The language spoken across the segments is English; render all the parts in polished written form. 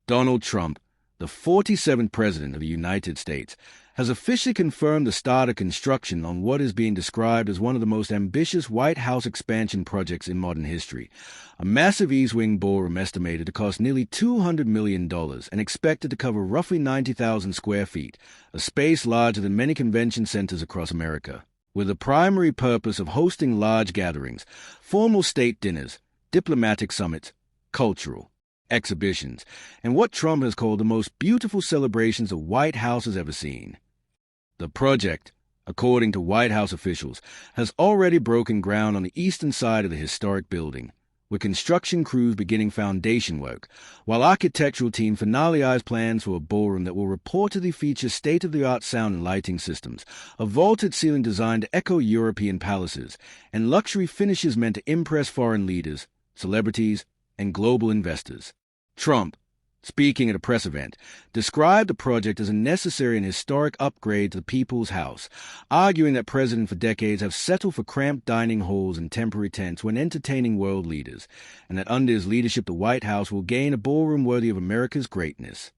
Donald Trump, the 47th President of the United States, has officially confirmed the start of construction on what is being described as one of the most ambitious White House expansion projects in modern history. A massive East Wing ballroom estimated to cost nearly $200 million and expected to cover roughly 90,000 square feet, a space larger than many convention centers across America, with the primary purpose of hosting large gatherings, formal state dinners, diplomatic summits, cultural exhibitions, and what Trump has called the most beautiful celebrations the White House has ever seen. The project, according to White House officials, has already broken ground on the eastern side of the historic building, with construction crews beginning foundation work, while architectural team finalized plans for a ballroom that will reportedly feature state-of-the-art sound and lighting systems, a vaulted ceiling designed to echo European palaces, and luxury finishes meant to impress foreign leaders, celebrities, and global investors. Trump, speaking at a press event, described the project as a necessary and historic upgrade to the People's House, arguing that presidents for decades have settled for cramped dining halls and temporary tents when entertaining world leaders, and that under his leadership the White House will gain a ballroom worthy of America's greatness.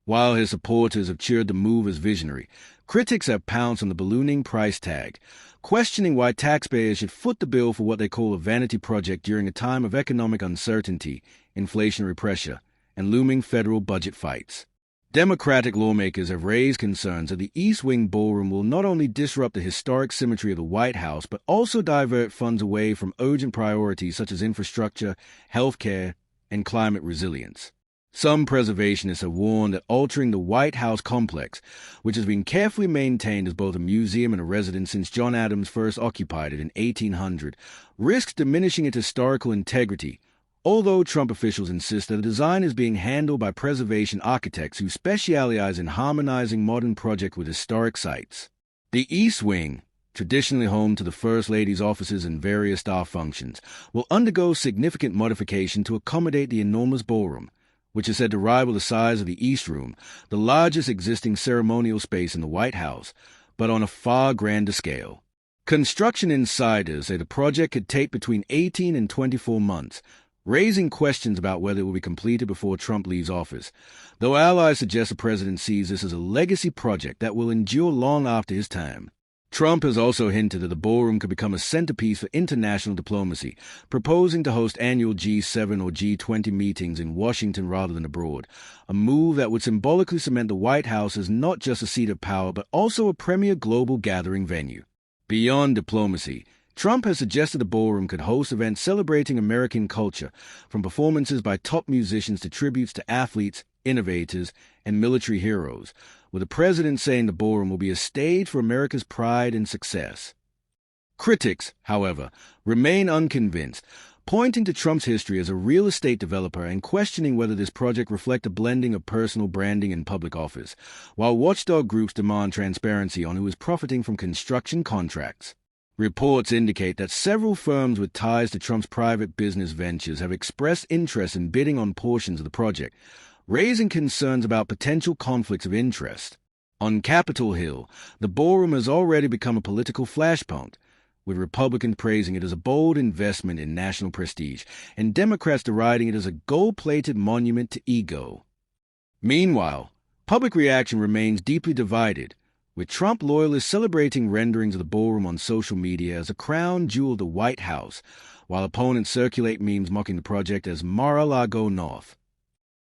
While his supporters have cheered the move as visionary, critics have pounced on the ballooning price tag, questioning why taxpayers should foot the bill for what they call a vanity project during a time of economic uncertainty, inflationary pressure, and looming federal budget fights. Democratic lawmakers have raised concerns that the East Wing ballroom will not only disrupt the historic symmetry of the White House, but also divert funds away from urgent priorities such as infrastructure, health care, and climate resilience. Some preservationists have warned that altering the White House complex, which has been carefully maintained as both a museum and a residence since John Adams first occupied it in 1800, risks diminishing its historical integrity, although Trump officials insist that the design is being handled by preservation architects who specialize in harmonizing modern projects with historic sites. The East Wing, traditionally home to the First Lady's offices and various staff functions, will undergo significant modification to accommodate the enormous ballroom, which is said to rival the size of the East Room, the largest existing ceremonial space in the White House, but on a far grander scale. Construction insiders say the project could take between 18 and 24 months, raising questions about whether it will be completed before Trump leaves office, though allies suggest the president sees this as a legacy project that will endure long after his time. Trump has also hinted that the ballroom could become a centerpiece for international diplomacy, proposing to host annual G7 or G20 meetings in Washington rather than abroad, a move that would symbolically cement the White House as not just a seat of power but also a premier global gathering venue. Beyond diplomacy, Trump has suggested the ballroom could host events celebrating American culture, from performances by top musicians to tributes to athletes, innovators, and military heroes, with the president saying the ballroom will be a stage for America's pride and success. Critics, however, remain unconvinced, pointing to Trump's history as a real estate developer and questioning whether this project reflects a blending of personal branding and public office, while watchdog groups demand transparency on who is profiting from construction contracts. Reports indicate that several firms with ties to Trump's private business ventures have expressed interest in bidding on portions of the project, raising concerns about potential conflicts of interest. On Capitol Hill, the ballroom has already become a political flashpoint, with Republicans praising it as a bold investment in national prestige, and Democrats deriding it as a gold-plated monument to ego. Meanwhile, public reaction remains deeply divided, with Trump loyalists celebrating renderings of the ballroom on social media as a crown jewel of the White House, while opponents circulate memes mocking the project as Mar-a-Lago North.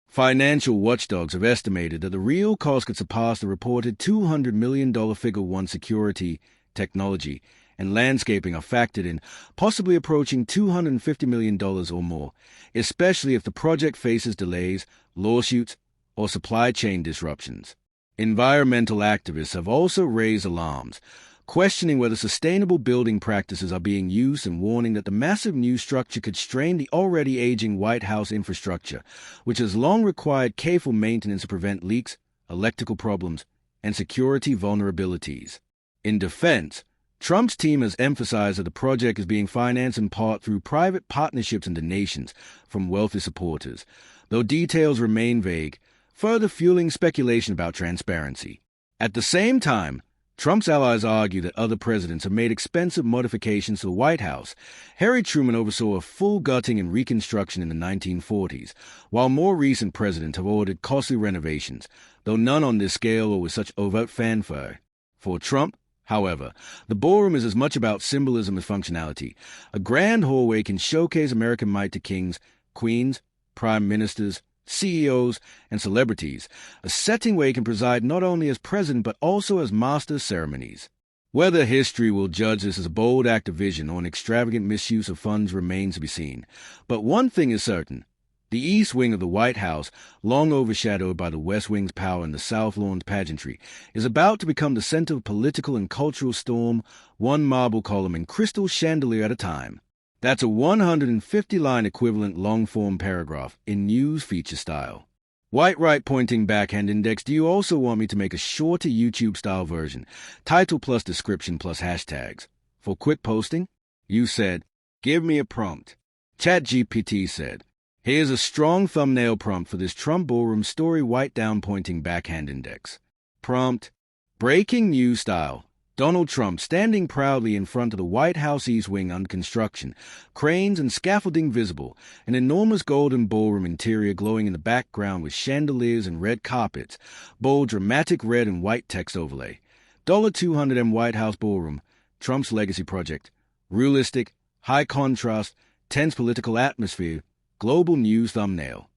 Financial watchdogs have estimated that the real cost could surpass the reported $200 million figure once security, technology, and landscaping are factored in, possibly approaching $250 million or more, especially if the project faces delays, lawsuits, or supply chain disruptions. Environmental activists have also raised alarms, questioning whether sustainable building practices are being used and warning that the massive new structure could strain the already aging White House infrastructure, which has long required careful maintenance to prevent leaks, electrical problems, and security vulnerabilities. In defense, Trump's team has emphasized that the project is being financed in part through private partnerships and donations from wealthy supporters, though details remain vague, further fueling speculation about transparency. At the same time, Trump's allies argue that other presidents have made expensive modifications to the White House. Harry Truman oversaw a full gutting and reconstruction in the 1940s, while more recent presidents have ordered costly renovations, though none on this scale or with such overt fanfare. For Trump, however, the ballroom is as much about symbolism as functionality. A grand hallway can showcase American might to kings, queens, prime ministers, CEOs, and celebrities, a setting where he can preside not only as president but also as master of ceremonies. Whether history will judge this as a bold act of vision or an extravagant misuse of funds remains to be seen. But one thing is certain. The East Wing of the White House, long overshadowed by the West Wing's power and the South Lawn's pageantry, is about to become the center of political and cultural storm, one marble column and crystal chandelier at a time. That's a 150-line equivalent long-form paragraph in news feature style. White right pointing backhand index, do you also want me to make a shorter YouTube-style version, title plus description plus hashtags? For quick posting? You said, give me a prompt. ChatGPT said, here's a strong thumbnail prompt for this Trump ballroom story white down pointing backhand index. Prompt, breaking news style. Donald Trump standing proudly in front of the White House East Wing under construction, cranes and scaffolding visible, an enormous golden ballroom interior glowing in the background with chandeliers and red carpets, bold dramatic red and white text overlay. $200 M White House Ballroom, Trump's legacy project, realistic, high contrast, tense political atmosphere, global news thumbnail.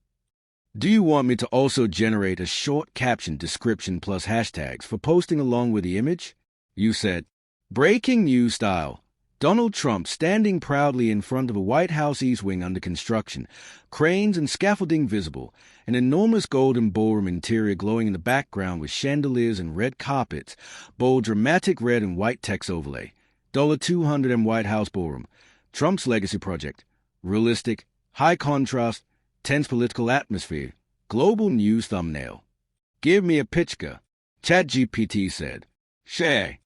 Do you want me to also generate a short caption description plus hashtags for posting along with the image? You said, breaking news style. Donald Trump standing proudly in front of a White House East Wing under construction, cranes and scaffolding visible, an enormous golden ballroom interior glowing in the background with chandeliers and red carpets, bold dramatic red and white text overlay. $200 M White House Ballroom, Trump's legacy project, realistic, high contrast, tense political atmosphere, global news thumbnail. Give me a picture. ChatGPT said, share.